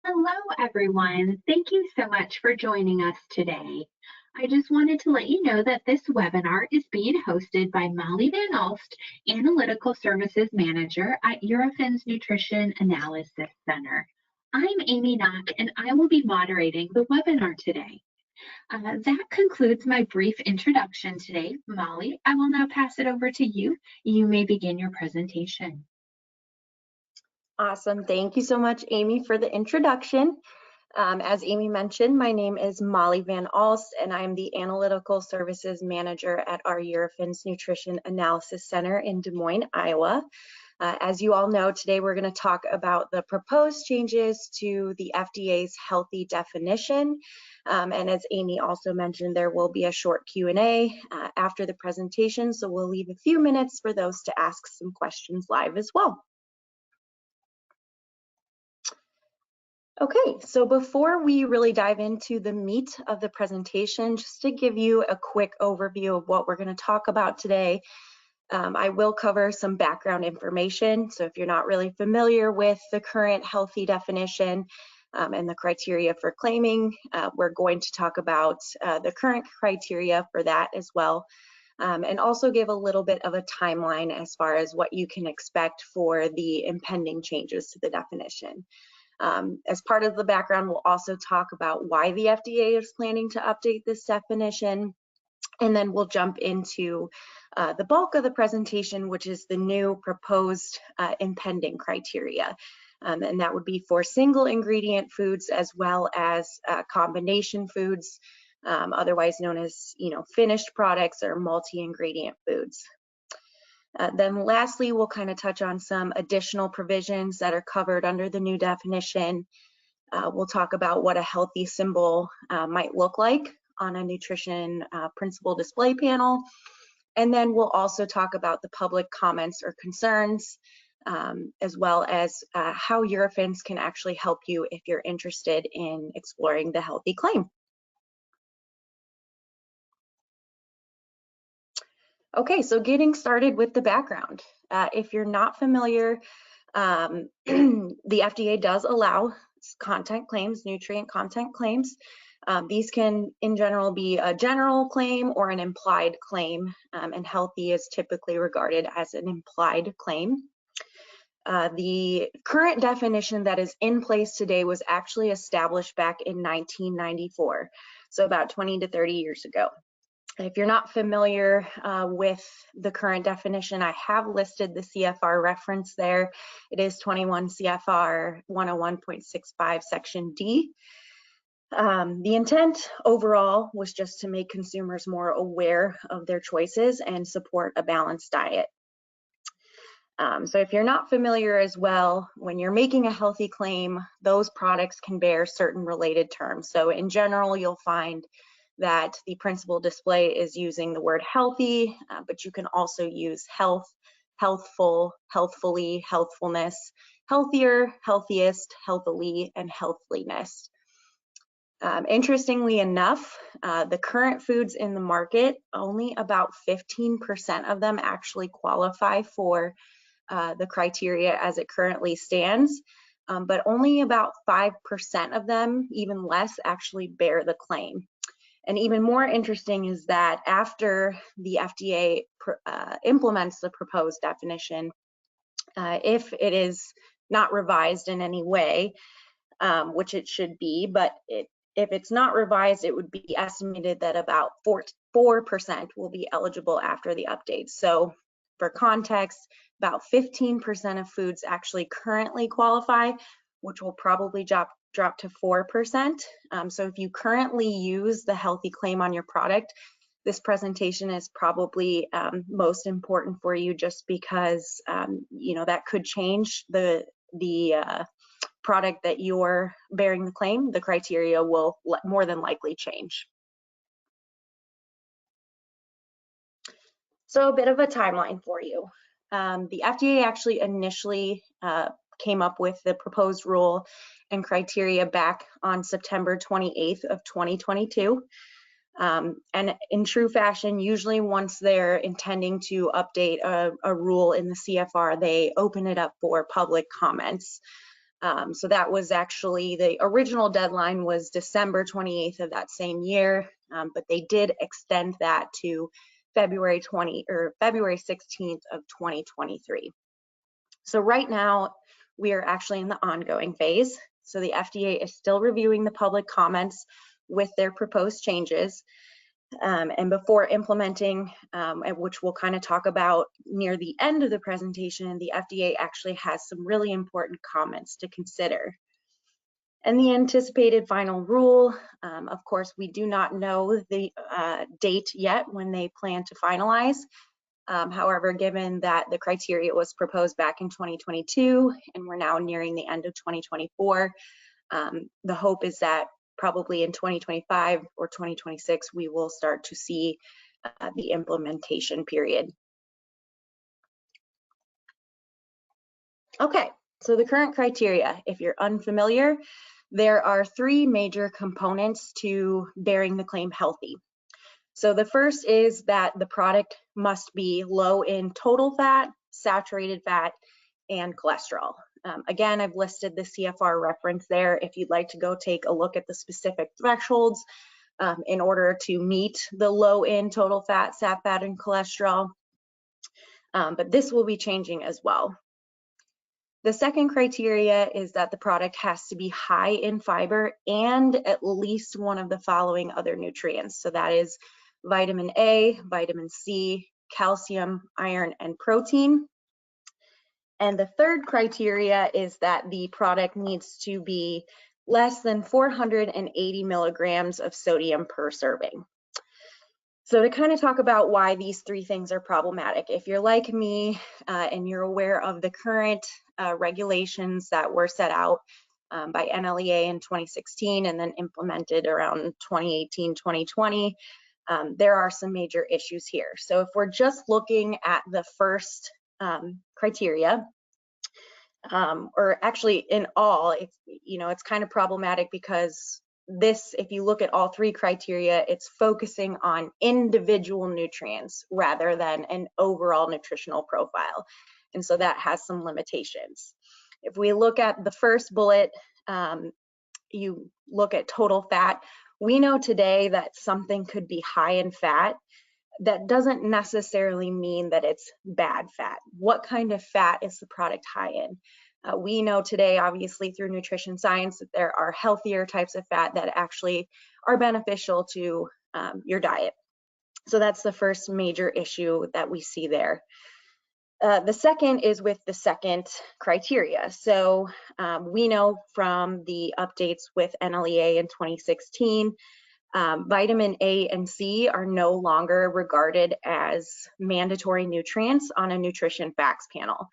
Hello, everyone. Thank you so much for joining us today. I just wanted to let you know that this webinar is being hosted by Molly Van Alst, Analytical Services Manager at Eurofins Nutrition Analysis Center. I'm Amy Knock, and I will be moderating the webinar today. That concludes my brief introduction today. Molly, I will now pass it over to you. You may begin your presentation. Awesome. Thank you so much, Amy, for the introduction. As Amy mentioned, my name is Molly Van Alst, and I'm the Analytical Services Manager at our Eurofins Nutrition Analysis Center in Des Moines, Iowa. As you all know, today we're going to talk about the proposed changes to the FDA's healthy definition. And as Amy also mentioned, there will be a short Q&A after the presentation, so we'll leave a few minutes for those to ask some questions live as well. Okay, so before we really dive into the meat of the presentation, just to give you a quick overview of what we're going to talk about today, I will cover some background information. So if you're not really familiar with the current healthy definition and the criteria for claiming, we're going to talk about the current criteria for that as well, and also give a little bit of a timeline as far as what you can expect for the impending changes to the definition. As part of the background, we'll also talk about why the FDA is planning to update this definition, and then we'll jump into the bulk of the presentation, which is the new proposed impending criteria. And that would be for single ingredient foods as well as combination foods, otherwise known as finished products or multi-ingredient foods. Then lastly, we'll kind of touch on some additional provisions that are covered under the new definition. We'll talk about what a healthy symbol might look like on a nutrition principle display panel. And then we'll also talk about the public comments or concerns, as well as how Eurofins can actually help you if you're interested in exploring the healthy claim. Okay, so getting started with the background. If you're not familiar, the FDA does allow content claims, nutrient content claims. These can, in general, be a general claim or an implied claim, and healthy is typically regarded as an implied claim. The current definition that is in place today was actually established back in 1994, so about 20 to 30 years ago. If you're not familiar with the current definition, I have listed the CFR reference there. It is 21 CFR 101.65 section D. The intent overall was just to make consumers more aware of their choices and support a balanced diet. So if you're not familiar as well, when you're making a healthy claim, those products can bear certain related terms. So in general, you'll find that the principal display is using the word healthy, but you can also use health, healthful, healthfully, healthfulness, healthier, healthiest, healthily, and healthliness. Interestingly enough, the current foods in the market, only about 15% of them actually qualify for the criteria as it currently stands, but only about 5% of them, even less, actually bear the claim. And even more interesting is that after the FDA implements the proposed definition, if it is not revised in any way, which it should be, but if it's not revised, it would be estimated that about 4% will be eligible after the update. So for context, about 15% of foods actually currently qualify, which will probably drop to 4%. So if you currently use the healthy claim on your product, this presentation is probably most important for you, just because that could change the product that you're bearing the claim. The criteria will more than likely change. So a bit of a timeline for you. The FDA actually initially came up with the proposed rule and criteria back on September 28th of 2022. And in true fashion, usually once they're intending to update a rule in the CFR, they open it up for public comments. So that was actually, the original deadline was December 28th of that same year, but they did extend that to February 16th of 2023. So right now we are actually in the ongoing phase. So the FDA is still reviewing the public comments with their proposed changes. And before implementing, which we'll kind of talk about near the end of the presentation, the FDA actually has some really important comments to consider. And the anticipated final rule, of course, we do not know the date yet when they plan to finalize. However, given that the criteria was proposed back in 2022 and we're now nearing the end of 2024, the hope is that probably in 2025 or 2026, we will start to see the implementation period. Okay, so the current criteria, if you're unfamiliar, there are 3 major components to bearing the claim healthy. So the first is that the product must be low in total fat, saturated fat, and cholesterol. Again, I've listed the CFR reference there if you'd like to go take a look at the specific thresholds in order to meet the low in total fat, sat fat, and cholesterol. But this will be changing as well. The second criteria is that the product has to be high in fiber and at least one of the following other nutrients. So that is vitamin A, vitamin C, calcium, iron, and protein. And the third criteria is that the product needs to be less than 480 milligrams of sodium per serving. So to kind of talk about why these 3 things are problematic, if you're like me and you're aware of the current regulations that were set out by NLEA in 2016 and then implemented around 2018, 2020, there are some major issues here. So if we're just looking at the first criteria, or actually in all, it's kind of problematic because this, if you look at all 3 criteria, it's focusing on individual nutrients rather than an overall nutritional profile. And so that has some limitations. If we look at the first bullet, you look at total fat, we know today that something could be high in fat. That doesn't necessarily mean that it's bad fat. What kind of fat is the product high in? We know today, obviously, through nutrition science, that there are healthier types of fat that actually are beneficial to your diet. So that's the first major issue that we see there. The second is with the second criteria. So we know from the updates with NLEA in 2016, vitamin A and C are no longer regarded as mandatory nutrients on a nutrition facts panel.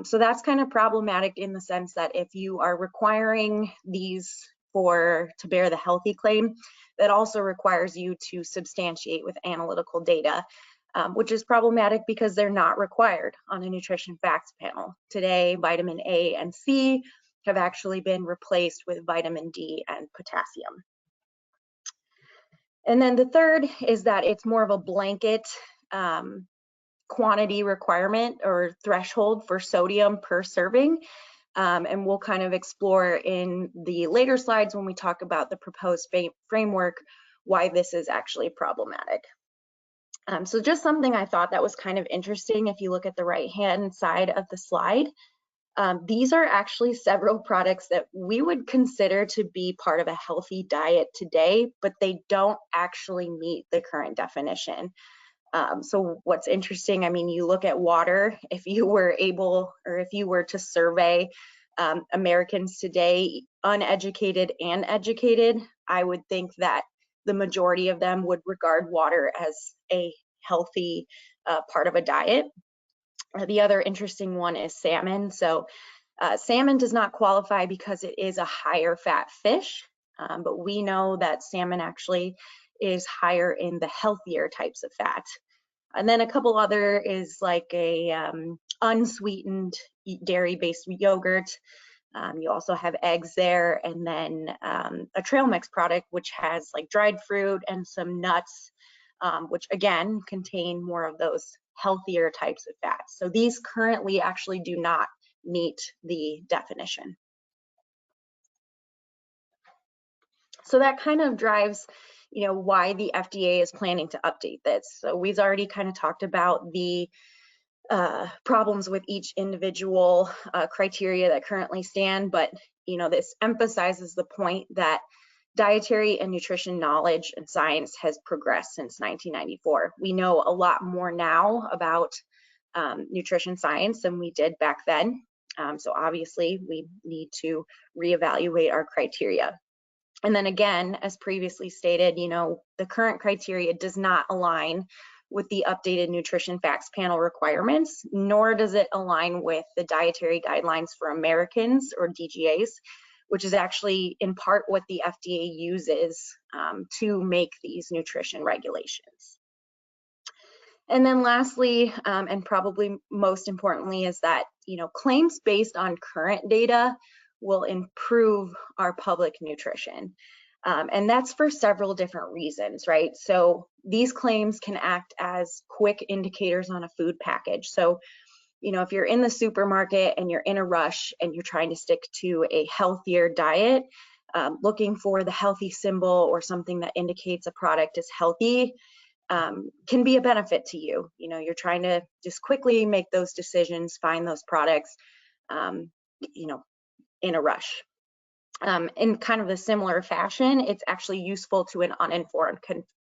So that's kind of problematic in the sense that if you are requiring these to bear the healthy claim, that also requires you to substantiate with analytical data, which is problematic because they're not required on a nutrition facts panel. Today, vitamin A and C have actually been replaced with vitamin D and potassium. And then the third is that it's more of a blanket quantity requirement or threshold for sodium per serving. And we'll kind of explore in the later slides when we talk about the proposed framework why this is actually problematic. So just something I thought that was kind of interesting. If you look at the right-hand side of the slide, these are actually several products that we would consider to be part of a healthy diet today, but they don't actually meet the current definition. So what's interesting, I mean, you look at water, if you were to survey Americans today, uneducated and educated, I would think that the majority of them would regard water as a healthy part of a diet. The other interesting one is salmon. So salmon does not qualify because it is a higher fat fish, but we know that salmon actually is higher in the healthier types of fat. And then a couple other is like a unsweetened dairy-based yogurt. You also have eggs there, and then a trail mix product, which has like dried fruit and some nuts, which again contain more of those healthier types of fats. So these currently actually do not meet the definition. So that kind of drives, why the FDA is planning to update this. So we've already kind of talked about the problems with each individual criteria that currently stand, but this emphasizes the point that dietary and nutrition knowledge and science has progressed since 1994. We know a lot more now about nutrition science than we did back then. So obviously we need to reevaluate our criteria. And then again, as previously stated, the current criteria does not align with the updated nutrition facts panel requirements, nor does it align with the dietary guidelines for Americans, or DGAs, which is actually in part what the FDA uses to make these nutrition regulations. And then lastly, and probably most importantly, is that claims based on current data will improve our public nutrition. And that's for several different reasons, right? So these claims can act as quick indicators on a food package. So, if you're in the supermarket and you're in a rush and you're trying to stick to a healthier diet, looking for the healthy symbol or something that indicates a product is healthy can be a benefit to you. You're trying to just quickly make those decisions, find those products, in a rush. In kind of a similar fashion, it's actually useful to an uninformed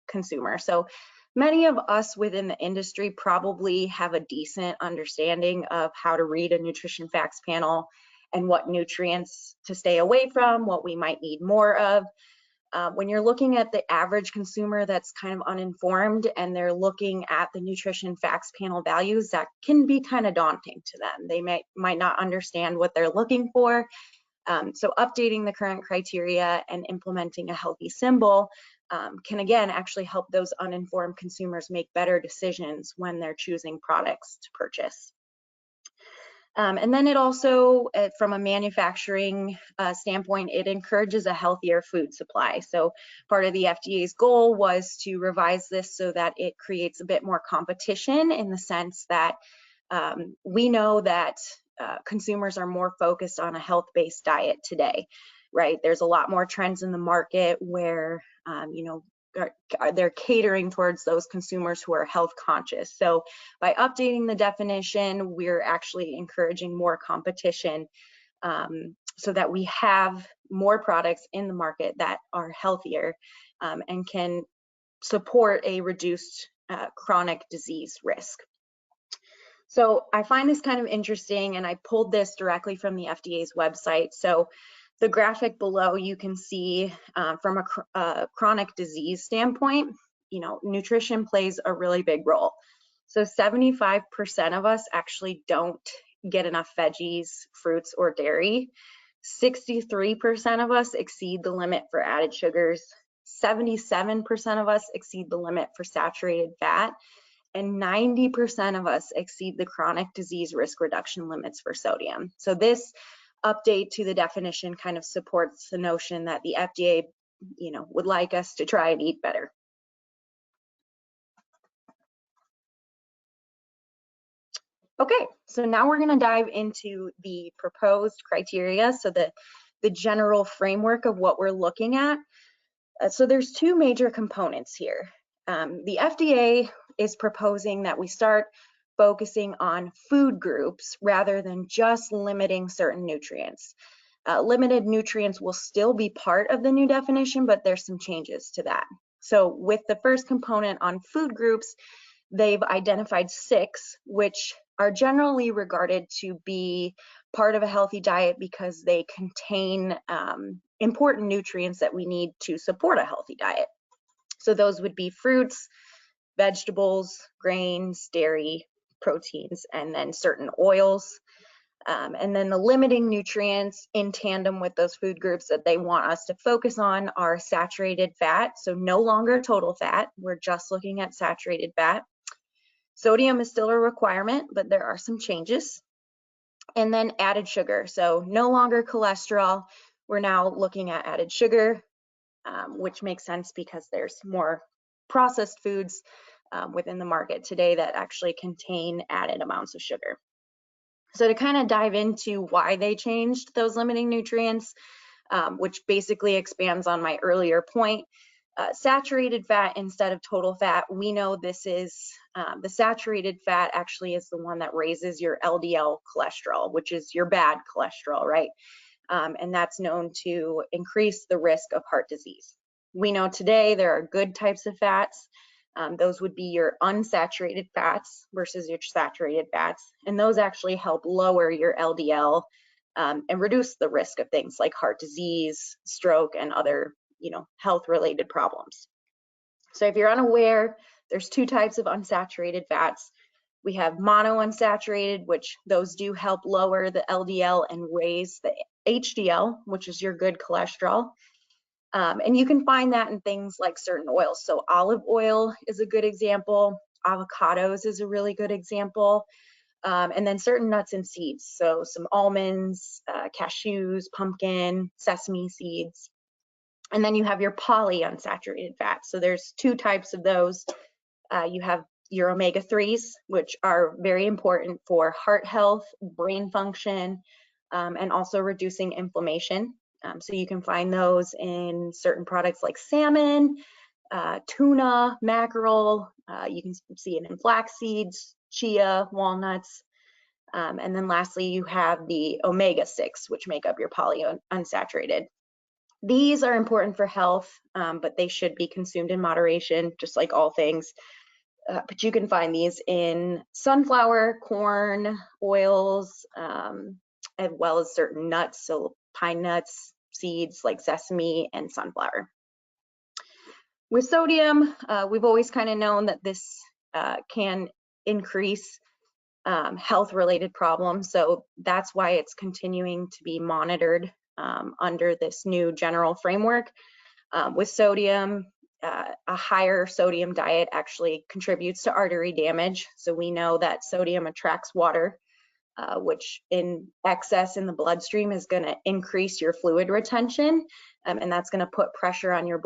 consumer. So many of us within the industry probably have a decent understanding of how to read a nutrition facts panel and what nutrients to stay away from, what we might need more of. When you're looking at the average consumer that's kind of uninformed and they're looking at the nutrition facts panel values, that can be kind of daunting to them. They might not understand what they're looking for. So updating the current criteria and implementing a healthy symbol can again actually help those uninformed consumers make better decisions when they're choosing products to purchase. And then it also, from a manufacturing standpoint, it encourages a healthier food supply. So part of the FDA's goal was to revise this so that it creates a bit more competition, in the sense that we know that consumers are more focused on a health-based diet today, right? There's a lot more trends in the market where, they're catering towards those consumers who are health conscious. So by updating the definition, we're actually encouraging more competition so that we have more products in the market that are healthier and can support a reduced chronic disease risk. So I find this kind of interesting, and I pulled this directly from the FDA's website. So the graphic below, you can see from a chronic disease standpoint, nutrition plays a really big role. So 75% of us actually don't get enough veggies, fruits, or dairy. 63% of us exceed the limit for added sugars. 77% of us exceed the limit for saturated fat. And 90% of us exceed the chronic disease risk reduction limits for sodium. So this update to the definition kind of supports the notion that the FDA, would like us to try and eat better. Okay, so now we're going to dive into the proposed criteria, so the general framework of what we're looking at. So there's two major components here. The FDA is proposing that we start focusing on food groups rather than just limiting certain nutrients. Limited nutrients will still be part of the new definition, but there's some changes to that. So with the first component on food groups, they've identified 6, which are generally regarded to be part of a healthy diet because they contain important nutrients that we need to support a healthy diet. So those would be fruits, vegetables, grains, dairy, proteins, and then certain oils. And then the limiting nutrients in tandem with those food groups that they want us to focus on are saturated fat, so no longer total fat. We're just looking at saturated fat. Sodium is still a requirement, but there are some changes. And then added sugar, so no longer cholesterol. We're now looking at added sugar, which makes sense because there's more processed foods within the market today that actually contain added amounts of sugar. So to kind of dive into why they changed those limiting nutrients, which basically expands on my earlier point. Saturated fat instead of total fat, we know this is the saturated fat actually is the one that raises your LDL cholesterol, which is your bad cholesterol, right? And that's known to increase the risk of heart disease. We know today there are good types of fats. Those would be your unsaturated fats versus your saturated fats, and those actually help lower your LDL and reduce the risk of things like heart disease, stroke, and other health-related problems. So if you're unaware, there's two types of unsaturated fats. We have monounsaturated, which those do help lower the LDL and raise the HDL, which is your good cholesterol. And you can find that in things like certain oils. So olive oil is a good example. Avocados is a really good example. And then certain nuts and seeds. So some almonds, cashews, pumpkin, sesame seeds. And then you have your polyunsaturated fats. So there's two types of those. You have your omega-3s, which are very important for heart health, brain function, and also reducing inflammation. So you can find those in certain products like salmon, tuna, mackerel. You can see it in flax seeds, chia, walnuts. And then lastly, you have the omega-6, which make up your polyunsaturated. These are important for health, but they should be consumed in moderation, just like all things. But you can find these in sunflower, corn, oils, as well as certain nuts, so pine nuts, seeds like sesame and sunflower. With sodium, we've always kind of known that this can increase health-related problems, so that's why it's continuing to be monitored under this new general framework. With sodium, a higher sodium diet actually contributes to artery damage. So we know that sodium attracts water, which in excess in the bloodstream is going to increase your fluid retention, and that's going to put pressure on your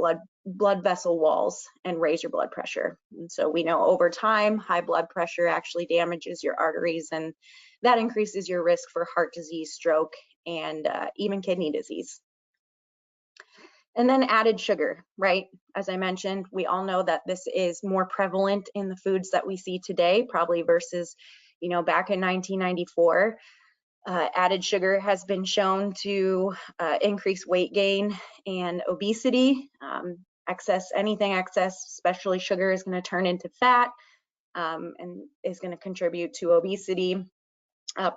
blood vessel walls and raise your blood pressure. And so we know over time, high blood pressure actually damages your arteries, and that increases your risk for heart disease, stroke, and even kidney disease. And then added sugar, right? As I mentioned, we all know that this is more prevalent in the foods that we see today, probably versus, back in 1994. Added sugar has been shown to increase weight gain and obesity. Anything excess, especially sugar, is going to turn into fat and is going to contribute to obesity.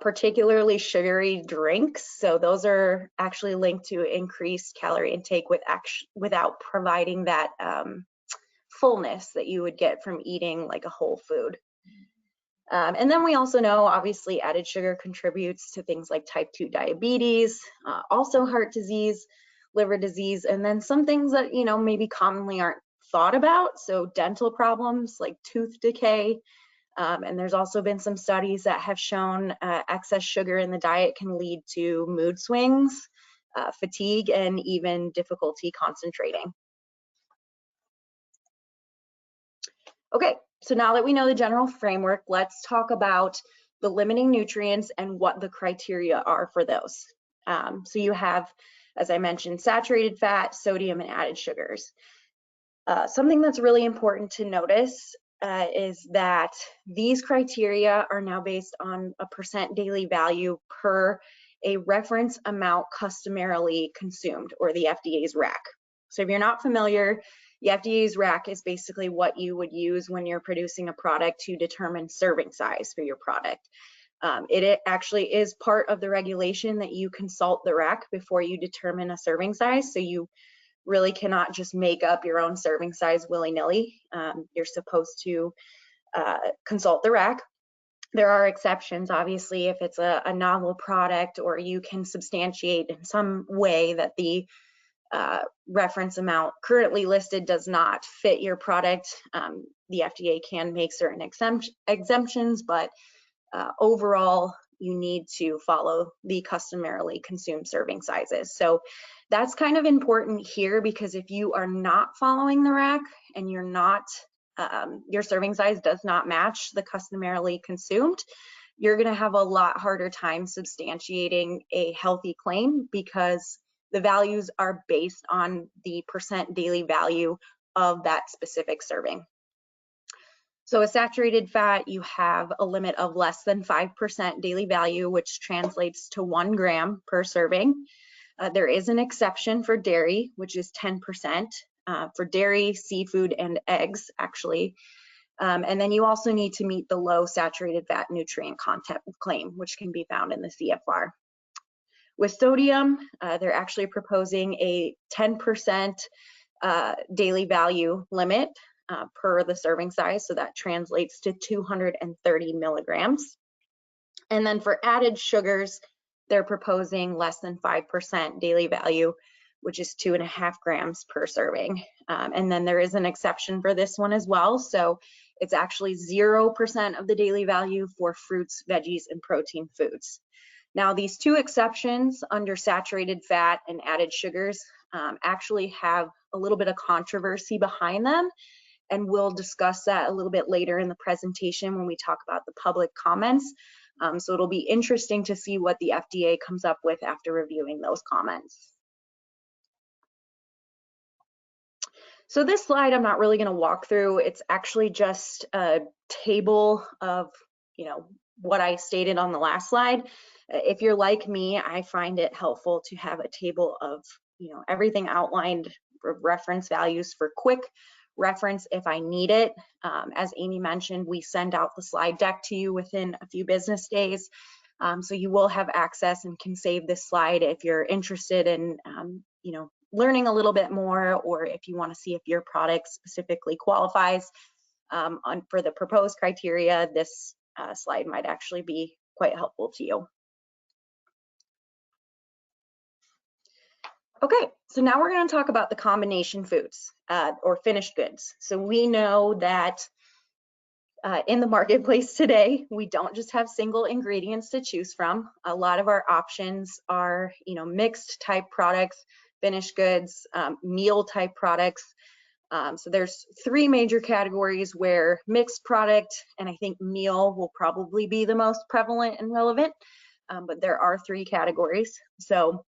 Particularly sugary drinks. So those are actually linked to increased calorie intake without providing that fullness that you would get from eating like a whole food. And then we also know, obviously, added sugar contributes to things like type 2 diabetes, also heart disease, liver disease, and then some things that, maybe commonly aren't thought about. So dental problems like tooth decay. And there's also been some studies that have shown excess sugar in the diet can lead to mood swings, fatigue, and even difficulty concentrating. Okay, so now that we know the general framework, let's talk about the limiting nutrients and what the criteria are for those. So you have, as I mentioned, saturated fat, sodium, and added sugars. Something that's really important to notice is that these criteria are now based on a percent daily value per a reference amount customarily consumed, or the FDA's RAC. So if you're not familiar, the FDA's RAC is basically what you would use when you're producing a product to determine serving size for your product. It actually is part of the regulation that you consult the RAC before you determine a serving size. So you really cannot just make up your own serving size willy-nilly. You're supposed to consult the RAC. There are exceptions, obviously, if it's a novel product or you can substantiate in some way that the reference amount currently listed does not fit your product. The FDA can make certain exemptions, but overall, you need to follow the customarily consumed serving sizes. So that's kind of important here, because if you are not following the RAC and you're not, your serving size does not match the customarily consumed, you're going to have a lot harder time substantiating a healthy claim, because The values are based on the percent daily value of that specific serving. So a saturated fat, you have a limit of less than 5% daily value, which translates to 1 gram per serving. There is an exception for dairy, which is 10%, for dairy, seafood, and eggs, actually. And then you also need to meet the low saturated fat nutrient content claim, which can be found in the CFR. With sodium, they're actually proposing a 10% daily value limit per the serving size, so that translates to 230 milligrams. And then for added sugars, they're proposing less than 5% daily value, which is 2.5 grams per serving. And then there is an exception for this one as well. So it's actually 0% of the daily value for fruits, veggies, and protein foods. Now, these two exceptions under saturated fat and added sugars actually have a little bit of controversy behind them, and we'll discuss that a little bit later in the presentation when we talk about the public comments. So it'll be interesting to see what the FDA comes up with after reviewing those comments. So this slide I'm not really going to walk through. It's actually just a table of, what I stated on the last slide. If you're like me, I find it helpful to have a table of, everything outlined for reference values for quick reference if I need it. As Amy mentioned, we send out the slide deck to you within a few business days. So you will have access and can save this slide if you're interested in, learning a little bit more, or if you want to see if your product specifically qualifies for the proposed criteria. This slide might actually be quite helpful to you. Okay, so now we're going to talk about the combination foods or finished goods. So we know that in the marketplace today, we don't just have single ingredients to choose from. A lot of our options are, mixed type products, finished goods, meal type products. So there's 3 major categories where mixed product and I think meal will probably be the most prevalent and relevant, but there are 3 categories. So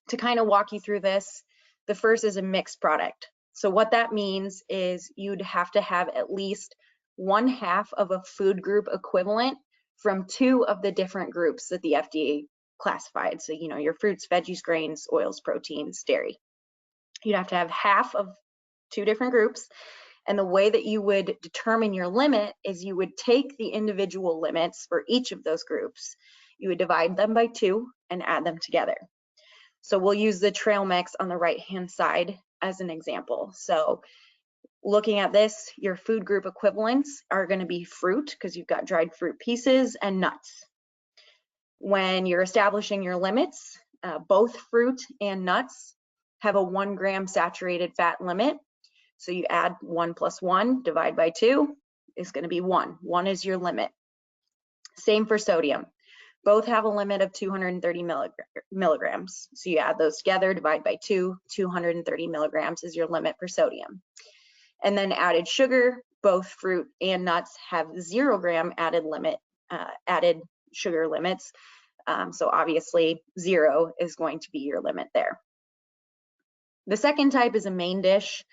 to kind of walk you through this, the first is a mixed product. So what that means is you'd have to have at least 1/2 of a food group equivalent from 2 of the different groups that the FDA classified. So, your fruits, veggies, grains, oils, proteins, dairy. You'd have to have half of 2 different groups. And the way that you would determine your limit is you would take the individual limits for each of those groups. You would divide them by 2 and add them together. So we'll use the trail mix on the right-hand side as an example. So looking at this, your food group equivalents are going to be fruit, because you've got dried fruit pieces, and nuts. When you're establishing your limits, both fruit and nuts have a 1 gram saturated fat limit. So you add 1 plus 1, divide by 2, is going to be 1. 1 is your limit. Same for sodium. Both have a limit of 230 milligrams. So you add those together, divide by 2, 230 milligrams is your limit for sodium. And then added sugar, both fruit and nuts have 0 gram added sugar limits. So obviously 0 is going to be your limit there. The second type is a main dish.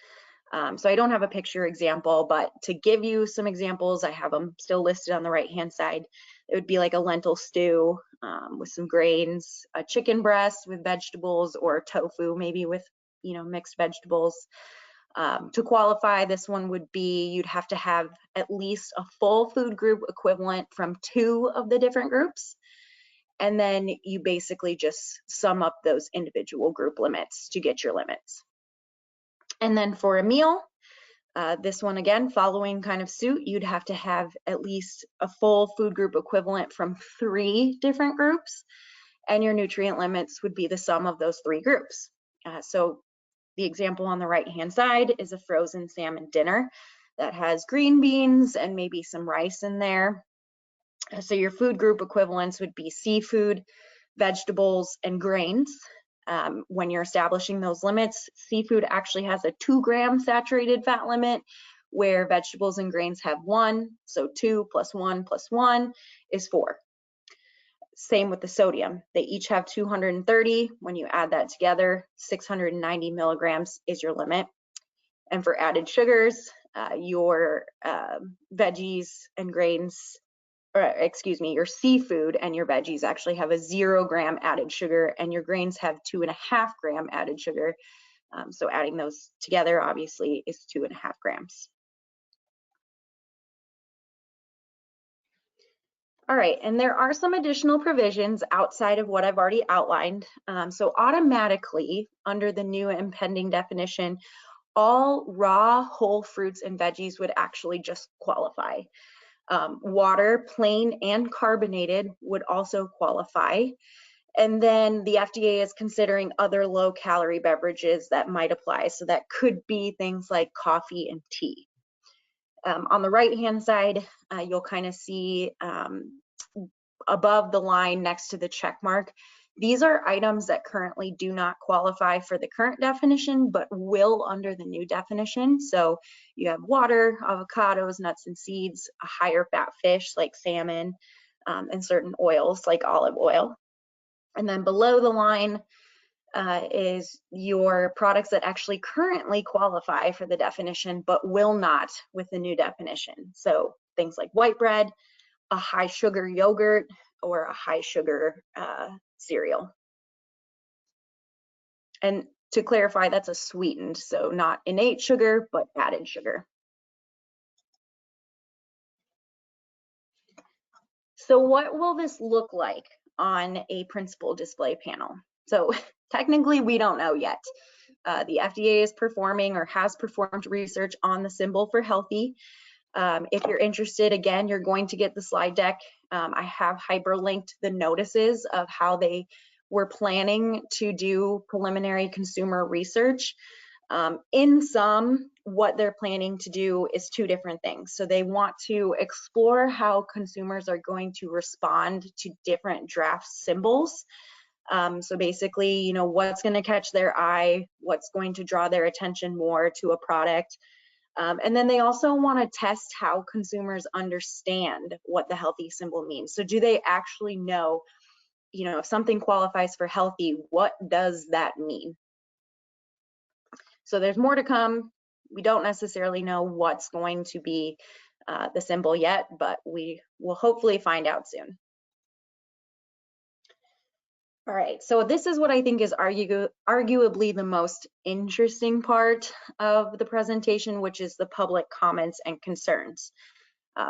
So I don't have a picture example, but to give you some examples, I have them still listed on the right-hand side. It would be like a lentil stew with some grains, a chicken breast with vegetables, or tofu maybe with, mixed vegetables. To qualify, this one would be you'd have to have at least a full food group equivalent from 2 of the different groups. And then you basically just sum up those individual group limits to get your limits. And then for a meal, this one again, following kind of suit, you'd have to have at least a full food group equivalent from 3 different groups, and your nutrient limits would be the sum of those 3 groups. So the example on the right-hand side is a frozen salmon dinner that has green beans and maybe some rice in there. So your food group equivalents would be seafood, vegetables, and grains. When you're establishing those limits, seafood actually has a 2 gram saturated fat limit, where vegetables and grains have 1. So 2 plus 1 plus 1 is 4. same with the sodium. They each have 230. When you add that together, 690 milligrams is your limit. And for added sugars, your veggies and grains, or excuse me, your seafood and your veggies actually have a 0 gram added sugar, and your grains have 2.5 gram added sugar. So adding those together obviously is 2.5 grams. All right, and there are some additional provisions outside of what I've already outlined. So automatically, under the new impending definition, all raw whole fruits and veggies would actually just qualify. Water, plain and carbonated, would also qualify. And then the FDA is considering other low-calorie beverages that might apply. So that could be things like coffee and tea. On the right-hand side, you'll kind of see above the line next to the check mark, these are items that currently do not qualify for the current definition, but will under the new definition. So you have water, avocados, nuts and seeds, a higher fat fish like salmon, and certain oils like olive oil. And then below the line is your products that actually currently qualify for the definition, but will not with the new definition. So things like white bread, a high sugar yogurt, or a high sugar cereal. And to clarify, that's a sweetened, so not innate sugar, but added sugar. So what will this look like on a principal display panel? So technically, we don't know yet. The FDA is performing or has performed research on the symbol for healthy. If you're interested, again, you're going to get the slide deck. I have hyperlinked the notices of how they were planning to do preliminary consumer research. In sum, what they're planning to do is 2 different things. So they want to explore how consumers are going to respond to different draft symbols. So basically, you know, what's going to catch their eye, what's going to draw their attention more to a product. And then they also want to test how consumers understand what the healthy symbol means. So do they actually know, you know, if something qualifies for healthy, what does that mean? So there's more to come. We don't necessarily know what's going to be the symbol yet, but we will hopefully find out soon. All right, so this is what I think is arguably the most interesting part of the presentation, which is the public comments and concerns.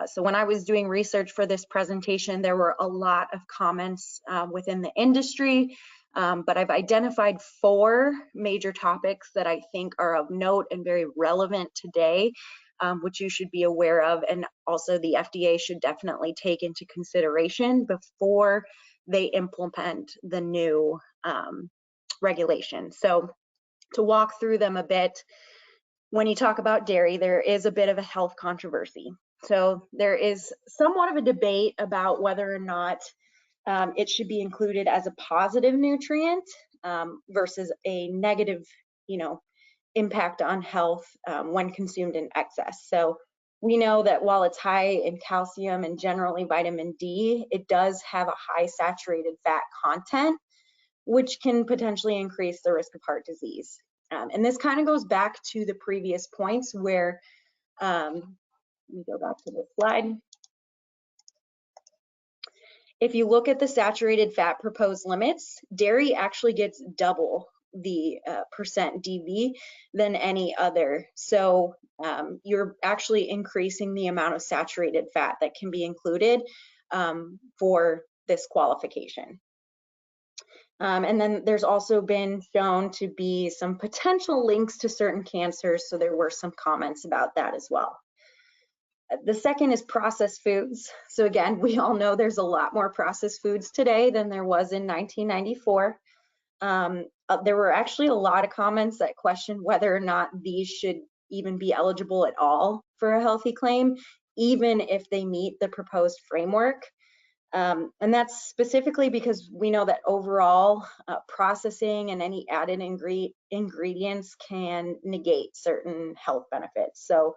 So when I was doing research for this presentation, there were a lot of comments within the industry, but I've identified 4 major topics that I think are of note and very relevant today, which you should be aware of, and also the FDA should definitely take into consideration before they implement the new regulation. So to walk through them a bit, when you talk about dairy, there is a bit of a health controversy. So there is somewhat of a debate about whether or not it should be included as a positive nutrient versus a negative, you know, impact on health when consumed in excess. So we know that while it's high in calcium and generally vitamin D, it does have a high saturated fat content, which can potentially increase the risk of heart disease. And this kind of goes back to the previous points where, let me go back to the slide. If you look at the saturated fat proposed limits, dairy actually gets double the percent DV than any other. So you're actually increasing the amount of saturated fat that can be included for this qualification. And then there's also been shown to be some potential links to certain cancers, so there were some comments about that as well. The second is processed foods. So again, we all know there's a lot more processed foods today than there was in 1994. There were actually a lot of comments that questioned whether or not these should even be eligible at all for a healthy claim, even if they meet the proposed framework. And that's specifically because we know that overall processing and any added ingredients can negate certain health benefits. So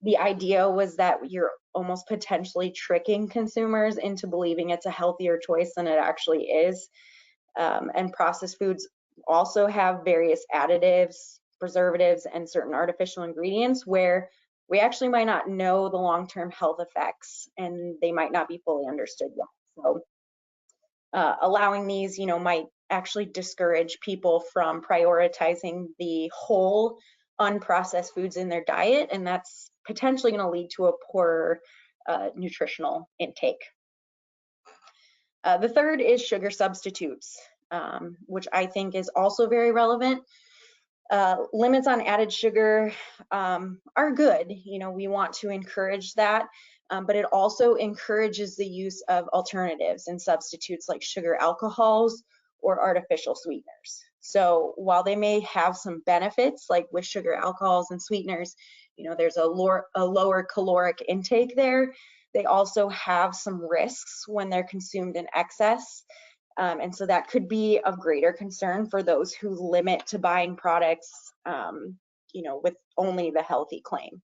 The idea was that you're almost potentially tricking consumers into believing it's a healthier choice than it actually is. And processed foods also have various additives, preservatives, and certain artificial ingredients where we actually might not know the long-term health effects, and they might not be fully understood yet. So allowing these, might actually discourage people from prioritizing the whole unprocessed foods in their diet, and that's potentially going to lead to a poorer nutritional intake. The third is sugar substitutes, which I think is also very relevant. Limits on added sugar are good. We want to encourage that, but it also encourages the use of alternatives and substitutes like sugar alcohols or artificial sweeteners. So while they may have some benefits, like with sugar alcohols and sweeteners, there's a lower caloric intake there. They also have some risks when they're consumed in excess. And so that could be of greater concern for those who limit to buying products, with only the healthy claim.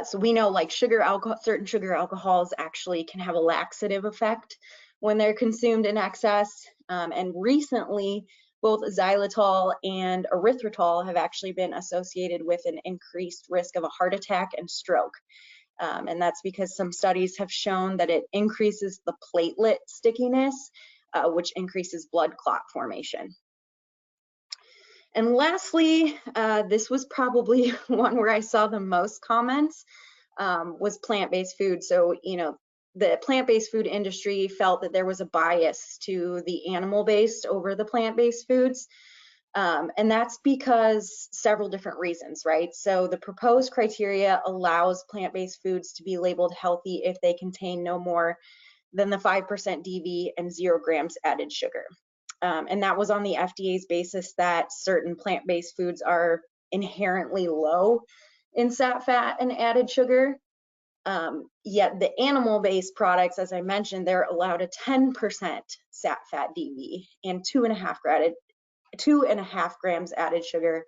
So we know like certain sugar alcohols actually can have a laxative effect when they're consumed in excess. And recently, both xylitol and erythritol have actually been associated with an increased risk of a heart attack and stroke. And that's because some studies have shown that it increases the platelet stickiness, which increases blood clot formation. And lastly, this was probably one where I saw the most comments, was plant-based food. So, the plant-based food industry felt that there was a bias to the animal-based over the plant-based foods. And that's because several different reasons, right? So the proposed criteria allows plant-based foods to be labeled healthy if they contain no more than the 5% DV and 0 grams added sugar. And that was on the FDA's basis that certain plant-based foods are inherently low in sat, fat, and added sugar. Yet the animal-based products, as I mentioned, they're allowed a 10% sat, fat, DV and 2.5 grams added sugar,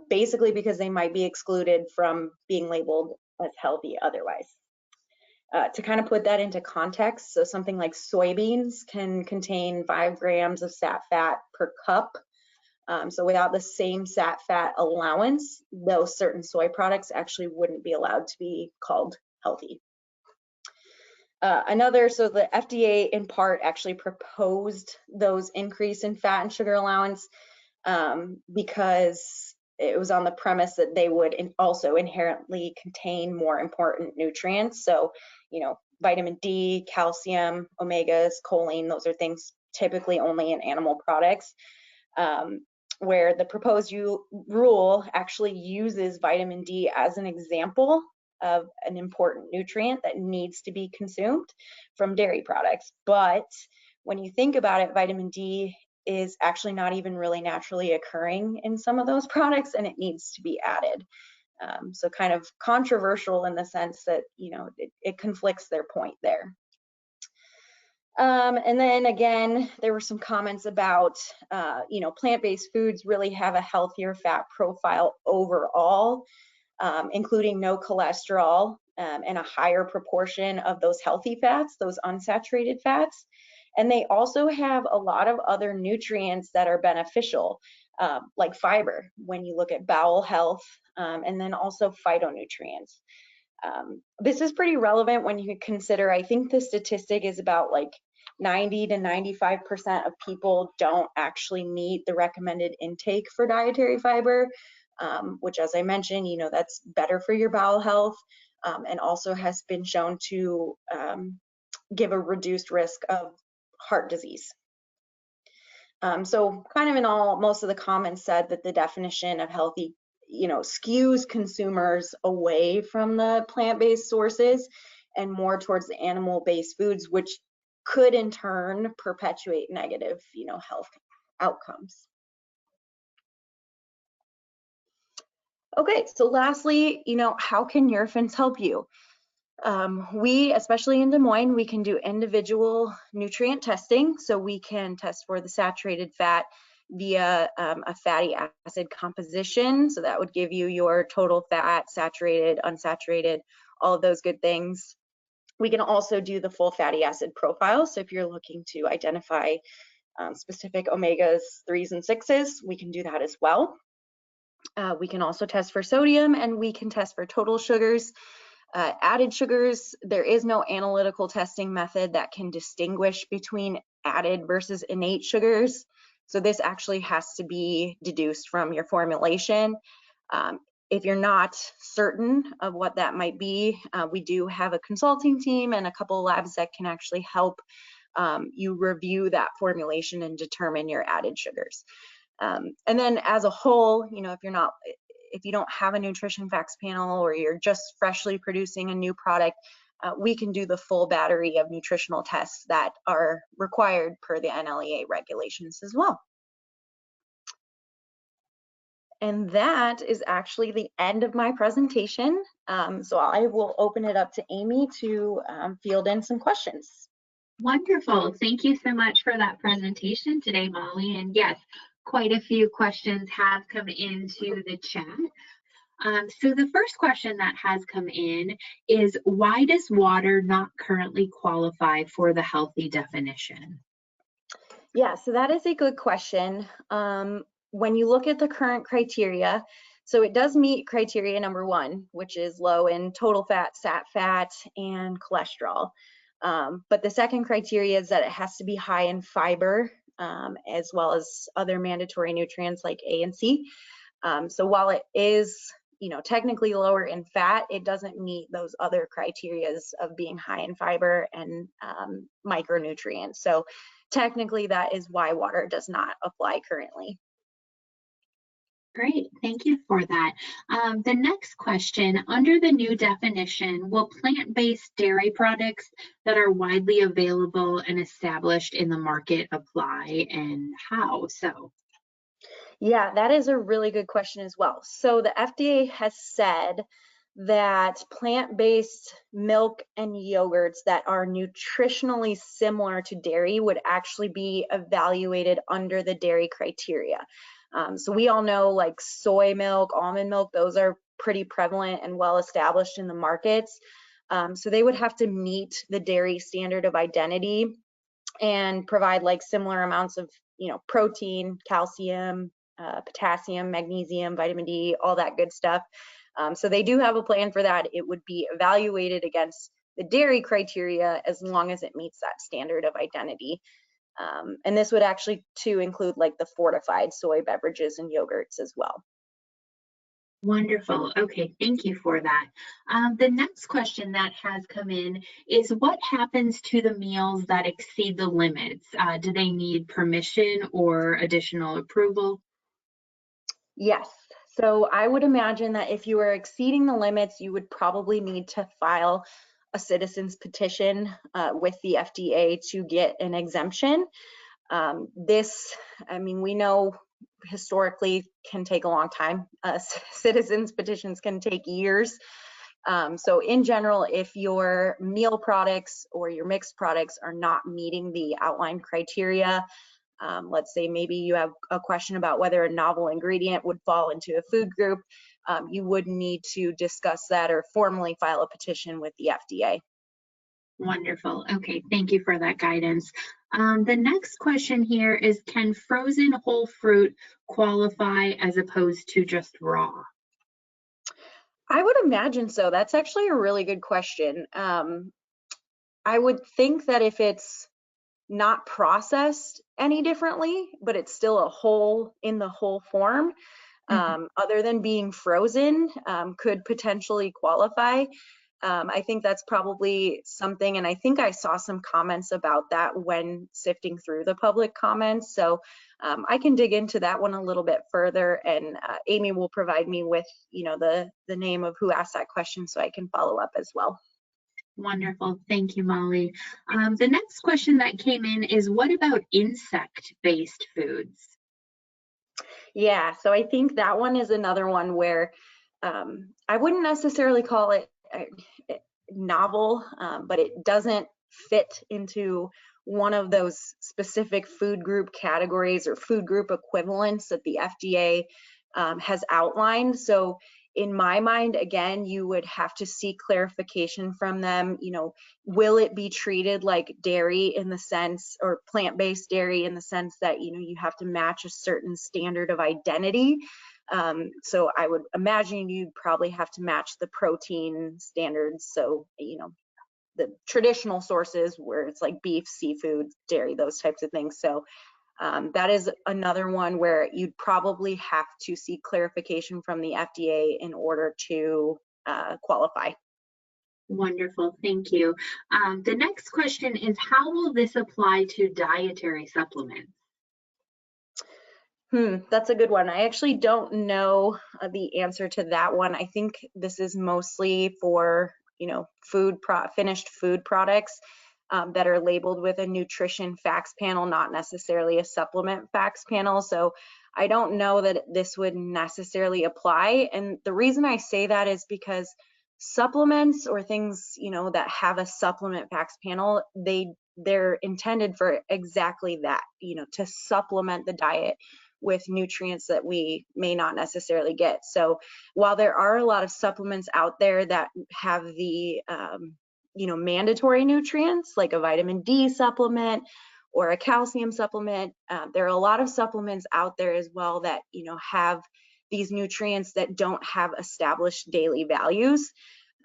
basically because they might be excluded from being labeled as healthy otherwise. To kind of put that into context, so something like soybeans can contain 5 grams of sat fat per cup. So without the same sat fat allowance, those certain soy products actually wouldn't be allowed to be called healthy. So the FDA in part actually proposed those increase in fat and sugar allowance because it was on the premise that they would also inherently contain more important nutrients. So, vitamin D, calcium, omegas, choline, those are things typically only in animal products. Where the proposed rule actually uses vitamin D as an example of an important nutrient that needs to be consumed from dairy products. But when you think about it, vitamin D is actually not even really naturally occurring in some of those products, and it needs to be added. So kind of controversial in the sense that, it conflicts their point there. And then again, there were some comments about, plant-based foods really have a healthier fat profile overall, including no cholesterol and a higher proportion of those healthy fats, those unsaturated fats. And they also have a lot of other nutrients that are beneficial, like fiber, when you look at bowel health, and then also phytonutrients. This is pretty relevant when you consider, I think the statistic is about like 90 to 95% of people don't actually meet the recommended intake for dietary fiber, which, as I mentioned, that's better for your bowel health, and also has been shown to give a reduced risk of heart disease. So kind of in all, most of the comments said that the definition of healthy, skews consumers away from the plant-based sources and more towards the animal-based foods, which could in turn perpetuate negative, health outcomes. Okay, so lastly, how can Nurofen help you? We, especially in Des Moines, we can do individual nutrient testing. So we can test for the saturated fat, via a fatty acid composition. So that would give you your total fat, saturated, unsaturated, all of those good things. We can also do the full fatty acid profile. So if you're looking to identify specific omegas 3s and 6s, we can do that as well. We can also test for sodium, and we can test for total sugars. Added sugars, there is no analytical testing method that can distinguish between added versus innate sugars. So this actually has to be deduced from your formulation. If you're not certain of what that might be, we do have a consulting team and a couple of labs that can actually help you review that formulation and determine your added sugars. And then as a whole, if you don't have a nutrition facts panel or you're just freshly producing a new product, we can do the full battery of nutritional tests that are required per the NLEA regulations as well. And that is actually the end of my presentation. So I will open it up to Amy to field in some questions. Wonderful. Thank you so much for that presentation today, Molly. And yes, quite a few questions have come into the chat. So the first question that has come in is, why does water not currently qualify for the healthy definition? Yeah, so that is a good question. When you look at the current criteria, so it does meet criteria number 1, which is low in total fat, sat fat, and cholesterol. But the second criteria is that it has to be high in fiber, as well as other mandatory nutrients like A and C. So while it is, technically lower in fat, it doesn't meet those other criterias of being high in fiber and micronutrients. So technically that is why water does not apply currently. Great, thank you for that. The next question, under the new definition, will plant-based dairy products that are widely available and established in the market apply, and how so? Yeah, that is a really good question as well. So the FDA has said that plant-based milk and yogurts that are nutritionally similar to dairy would actually be evaluated under the dairy criteria. So we all know like soy milk, almond milk, those are pretty prevalent and well established in the markets. So they would have to meet the dairy standard of identity and provide like similar amounts of, protein, calcium, potassium, magnesium, vitamin D, all that good stuff. So they do have a plan for that. It would be evaluated against the dairy criteria as long as it meets that standard of identity. And this would actually too include like the fortified soy beverages and yogurts as well. Wonderful. Okay, thank you for that. The next question that has come in is, what happens to the meals that exceed the limits? Do they need permission or additional approval? Yes. So I would imagine that if you were exceeding the limits, you would probably need to file a citizen's petition with the FDA to get an exemption. We know historically can take a long time. Citizens petitions can take years. So in general, if your meal products or your mixed products are not meeting the outlined criteria, let's say maybe you have a question about whether a novel ingredient would fall into a food group, you would need to discuss that or formally file a petition with the FDA. Wonderful. Okay, thank you for that guidance. The next question here is, can frozen whole fruit qualify as opposed to just raw? I would imagine so. That's actually a really good question. I would think that if it's not processed any differently, but it's still a whole in the whole form, other than being frozen, could potentially qualify. I think that's probably something, and I think I saw some comments about that when sifting through the public comments. So I can dig into that one a little bit further, and Amy will provide me with, the name of who asked that question so I can follow up as well. Wonderful. Thank you, Molly. The next question that came in is, what about insect-based foods? Yeah, so I think that one is another one where I wouldn't necessarily call it novel, but it doesn't fit into one of those specific food group categories or food group equivalents that the FDA has outlined. So in my mind, again, you would have to seek clarification from them. Will it be treated like dairy in the sense, or plant-based dairy in the sense that, you have to match a certain standard of identity? So I would imagine you'd probably have to match the protein standards. So, the traditional sources where it's like beef, seafood, dairy, those types of things. So that is another one where you'd probably have to seek clarification from the FDA in order to qualify. Wonderful, thank you. The next question is, how will this apply to dietary supplements? That's a good one. I actually don't know the answer to that one. I think this is mostly for, finished food products that are labeled with a nutrition facts panel, not necessarily a supplement facts panel. So I don't know that this would necessarily apply. And the reason I say that is because supplements or things, that have a supplement facts panel, they're intended for exactly that, to supplement the diet with nutrients that we may not necessarily get. So while there are a lot of supplements out there that have the mandatory nutrients like a vitamin D supplement or a calcium supplement, there are a lot of supplements out there as well that have these nutrients that don't have established daily values.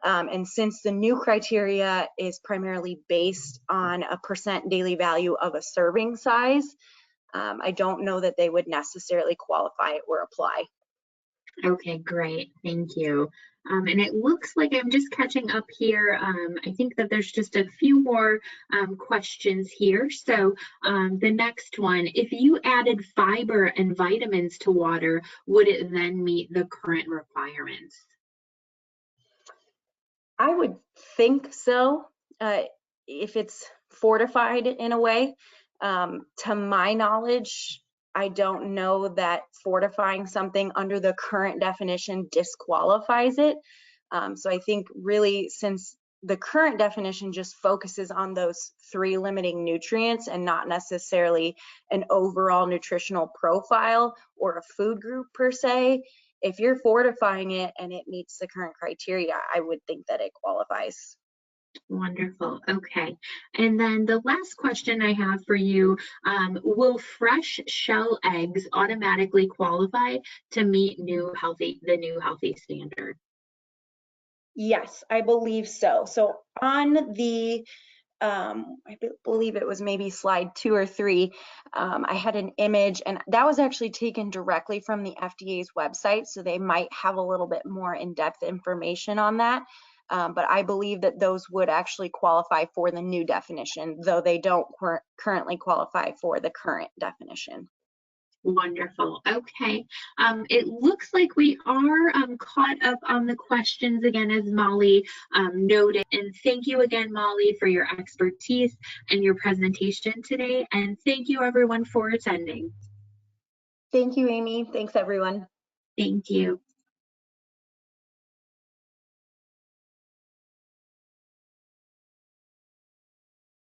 And since the new criteria is primarily based on a % daily value of a serving size, I don't know that they would necessarily qualify or apply. Okay, great. Thank you. And it looks like I'm just catching up here. I think that there's just a few more questions here. So the next one, if you added fiber and vitamins to water, would it then meet the current requirements? I would think so, if it's fortified in a way. To my knowledge, I don't know that fortifying something under the current definition disqualifies it. So I think really, since the current definition just focuses on those 3 limiting nutrients and not necessarily an overall nutritional profile or a food group per se, if you're fortifying it and it meets the current criteria, I would think that it qualifies. Wonderful. Okay. And then the last question I have for you, will fresh shell eggs automatically qualify to meet the new healthy standard? Yes, I believe so. So on the, believe it was maybe slide 2 or 3, I had an image, and that was actually taken directly from the FDA's website. So they might have a little bit more in-depth information on that. But I believe that those would actually qualify for the new definition, though they don't currently qualify for the current definition. Wonderful. Okay. It looks like we are caught up on the questions again, as Molly noted. And thank you again, Molly, for your expertise and your presentation today. And thank you, everyone, for attending. Thank you, Amy. Thanks, everyone. Thank you.